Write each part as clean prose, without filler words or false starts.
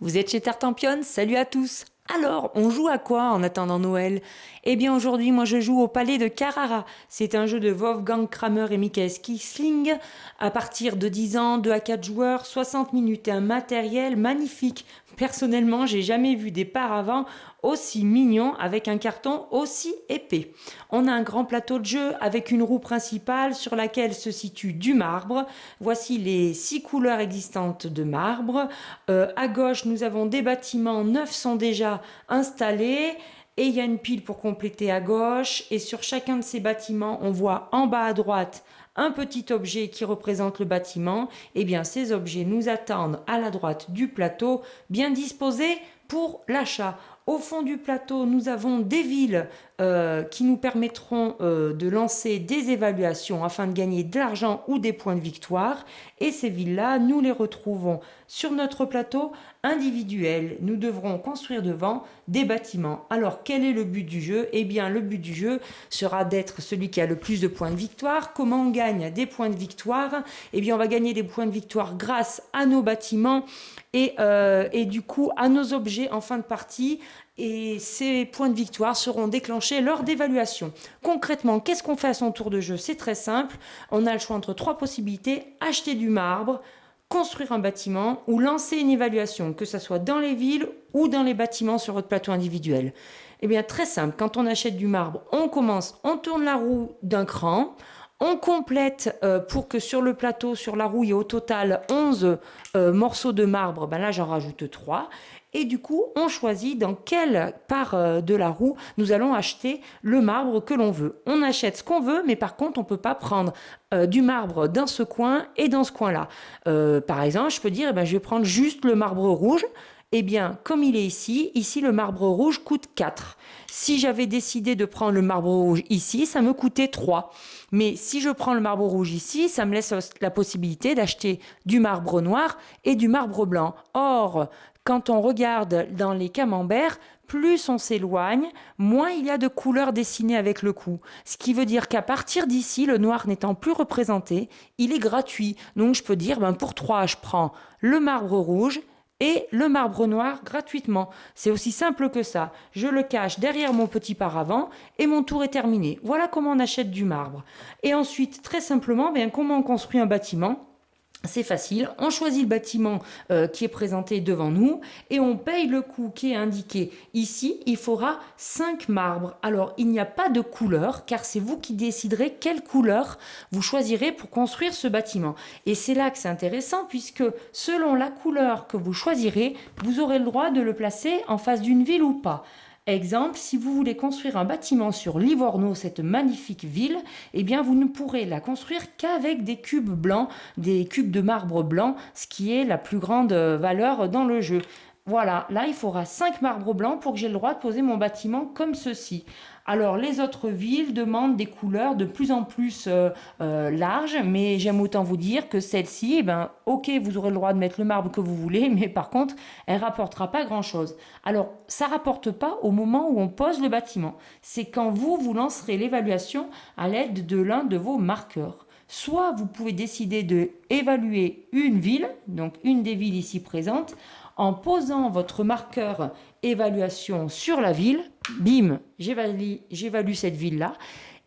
Vous êtes chez Tartampion? Salut à tous! Alors, on joue à quoi en attendant Noël? Eh bien aujourd'hui, moi je joue au Palais de Carrara. C'est un jeu de Wolfgang Kramer et Michael Kiesling. À partir de 10 ans, 2 à 4 joueurs, 60 minutes et un matériel magnifique. Personnellement, j'ai jamais vu des paravents aussi mignons avec un carton aussi épais. On a un grand plateau de jeu avec une roue principale sur laquelle se situe du marbre. Voici les 6 couleurs existantes de marbre. À gauche, nous avons des bâtiments neufs sont déjà installés. Et il y a une pile pour compléter à gauche. Et sur chacun de ces bâtiments, on voit en bas à droite un petit objet qui représente le bâtiment. Eh bien, ces objets nous attendent à la droite du plateau, bien disposés pour l'achat. Au fond du plateau, nous avons des villes qui nous permettront de lancer des évaluations afin de gagner de l'argent ou des points de victoire. Et ces villes-là, nous les retrouvons sur notre plateau individuel. Nous devrons construire devant des bâtiments. Alors, quel est le but du jeu? Eh bien, le but du jeu sera d'être celui qui a le plus de points de victoire. Comment on gagne des points de victoire? Eh bien, on va gagner des points de victoire grâce à nos bâtiments et du coup à nos objets en fin de partie. Et ces points de victoire seront déclenchés lors d'évaluation. Concrètement, qu'est-ce qu'on fait à son tour de jeu? C'est très simple. On a le choix entre 3 possibilités: acheter du marbre, construire un bâtiment ou lancer une évaluation, que ce soit dans les villes ou dans les bâtiments sur votre plateau individuel. Eh bien, très simple. Quand on achète du marbre, on commence, on tourne la roue d'un cran. On complète pour que sur le plateau, sur la roue, il y ait au total 11 morceaux de marbre. Ben là, j'en rajoute 3. Et du coup, on choisit dans quelle part de la roue nous allons acheter le marbre que l'on veut. On achète ce qu'on veut, mais par contre, on ne peut pas prendre du marbre dans ce coin et dans ce coin-là. Par exemple, je peux dire, eh ben, je vais prendre juste le marbre rouge. Eh bien, comme il est ici le marbre rouge coûte 4. Si j'avais décidé de prendre le marbre rouge ici, ça me coûtait 3. Mais si je prends le marbre rouge ici, ça me laisse la possibilité d'acheter du marbre noir et du marbre blanc. Or, quand on regarde dans les camemberts, plus on s'éloigne, moins il y a de couleurs dessinées avec le coup. Ce qui veut dire qu'à partir d'ici, le noir n'étant plus représenté, il est gratuit. Donc je peux dire, pour 3, je prends le marbre rouge et le marbre noir gratuitement. C'est aussi simple que ça. Je le cache derrière mon petit paravent et mon tour est terminé. Voilà comment on achète du marbre. Et ensuite, très simplement, comment on construit un bâtiment? C'est facile, on choisit le bâtiment qui est présenté devant nous et on paye le coût qui est indiqué ici. Il faudra 5 marbres. Alors, il n'y a pas de couleur car c'est vous qui déciderez quelle couleur vous choisirez pour construire ce bâtiment. Et c'est là que c'est intéressant puisque selon la couleur que vous choisirez, vous aurez le droit de le placer en face d'une ville ou pas. Exemple, si vous voulez construire un bâtiment sur Livorno, cette magnifique ville, eh bien vous ne pourrez la construire qu'avec des cubes blancs, des cubes de marbre blanc, ce qui est la plus grande valeur dans le jeu. Voilà, là il faudra 5 marbres blancs pour que j'ai le droit de poser mon bâtiment comme ceci. Alors les autres villes demandent des couleurs de plus en plus larges, mais j'aime autant vous dire que celle-ci, ok, vous aurez le droit de mettre le marbre que vous voulez, mais par contre, elle rapportera pas grand-chose. Alors, ça rapporte pas au moment où on pose le bâtiment. C'est quand vous lancerez l'évaluation à l'aide de l'un de vos marqueurs. Soit vous pouvez décider de évaluer une ville, donc une des villes ici présentes, en posant votre marqueur évaluation sur la ville, bim, j'évalue cette ville-là.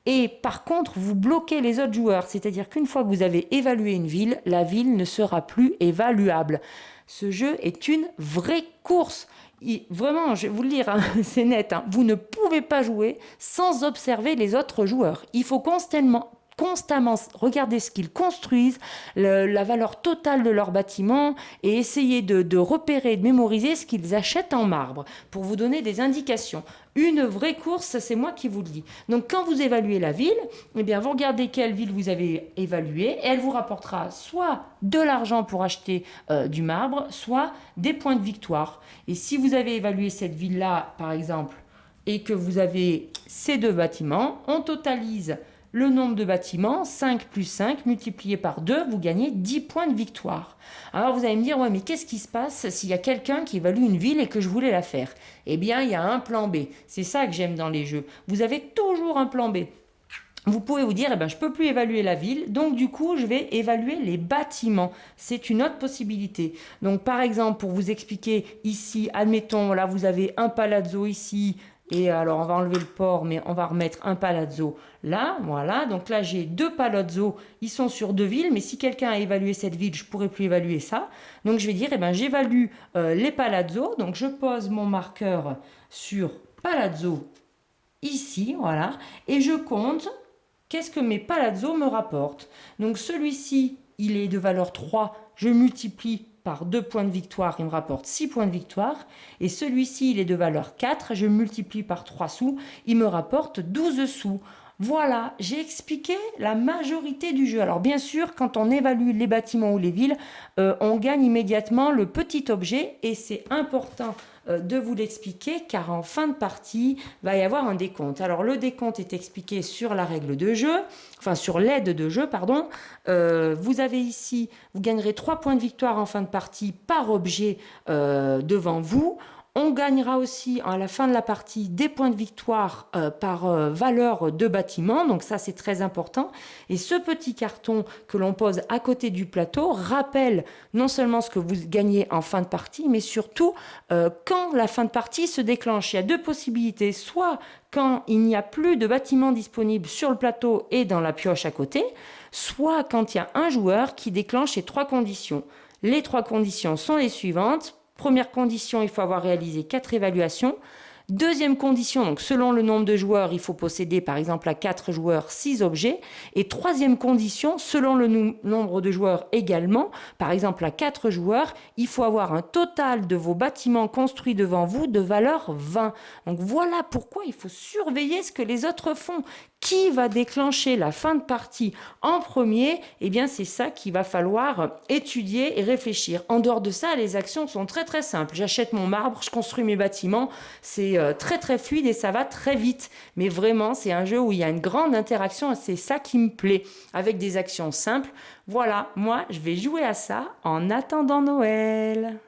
Et par contre, vous bloquez les autres joueurs, c'est-à-dire qu'une fois que vous avez évalué une ville, la ville ne sera plus évaluable. Ce jeu est une vraie course. Vraiment, je vais vous le dire, c'est net, vous ne pouvez pas jouer sans observer les autres joueurs. Il faut constamment regarder ce qu'ils construisent, la valeur totale de leur bâtiment et essayer de repérer, de mémoriser ce qu'ils achètent en marbre pour vous donner des indications. Une vraie course, c'est moi qui vous le dis. Donc quand vous évaluez la ville, vous regardez quelle ville vous avez évaluée et elle vous rapportera soit de l'argent pour acheter du marbre, soit des points de victoire. Et si vous avez évalué cette ville-là, par exemple, et que vous avez ces 2 bâtiments, on totalise le nombre de bâtiments, 5 plus 5 multiplié par 2, vous gagnez 10 points de victoire. Alors vous allez me dire, ouais, mais qu'est-ce qui se passe s'il y a quelqu'un qui évalue une ville et que je voulais la faire? Eh bien, il y a un plan B. C'est ça que j'aime dans les jeux. Vous avez toujours un plan B. vous pouvez vous dire, eh ben, je ne peux plus évaluer la ville, donc du coup, je vais évaluer les bâtiments. C'est une autre possibilité. Donc, par exemple, pour vous expliquer ici, admettons, là, vous avez un palazzo ici, et alors, on va enlever le port, mais on va remettre un palazzo là, voilà. Donc là, j'ai deux palazzos, ils sont sur deux villes, mais si quelqu'un a évalué cette ville, je ne pourrais plus évaluer ça. Donc, je vais dire, eh ben, j'évalue les palazzos. Donc, je pose mon marqueur sur palazzo ici, voilà, et je compte qu'est-ce que mes palazzos me rapportent. Donc celui-ci, il est de valeur 3, je multiplie par 2 points de victoire, il me rapporte 6 points de victoire. Et celui-ci, il est de valeur 4, je multiplie par 3 sous, il me rapporte 12 sous. Voilà, j'ai expliqué la majorité du jeu. Alors bien sûr, quand on évalue les bâtiments ou les villes, on gagne immédiatement le petit objet et c'est important de vous l'expliquer car en fin de partie, il va y avoir un décompte. Alors le décompte est expliqué sur la règle de jeu, enfin sur l'aide de jeu, pardon. Vous avez ici, vous gagnerez 3 points de victoire en fin de partie par objet devant vous. On gagnera aussi à la fin de la partie des points de victoire par valeur de bâtiment, donc ça c'est très important. Et ce petit carton que l'on pose à côté du plateau rappelle non seulement ce que vous gagnez en fin de partie, mais surtout quand la fin de partie se déclenche. Il y a deux possibilités, soit quand il n'y a plus de bâtiment disponible sur le plateau et dans la pioche à côté, soit quand il y a un joueur qui déclenche les 3 conditions. Les 3 conditions sont les suivantes. Première condition, il faut avoir réalisé 4 évaluations. Deuxième condition, donc selon le nombre de joueurs, il faut posséder par exemple à 4 joueurs 6 objets. Et troisième condition, selon le nombre de joueurs également, par exemple à 4 joueurs, il faut avoir un total de vos bâtiments construits devant vous de valeur 20. Donc voilà pourquoi il faut surveiller ce que les autres font. Qui va déclencher la fin de partie en premier? Eh bien, c'est ça qu'il va falloir étudier et réfléchir. En dehors de ça, les actions sont très très simples. J'achète mon marbre, je construis mes bâtiments. C'est très très fluide et ça va très vite. Mais vraiment, c'est un jeu où il y a une grande interaction et c'est ça qui me plaît. Avec des actions simples. Voilà, moi, je vais jouer à ça en attendant Noël.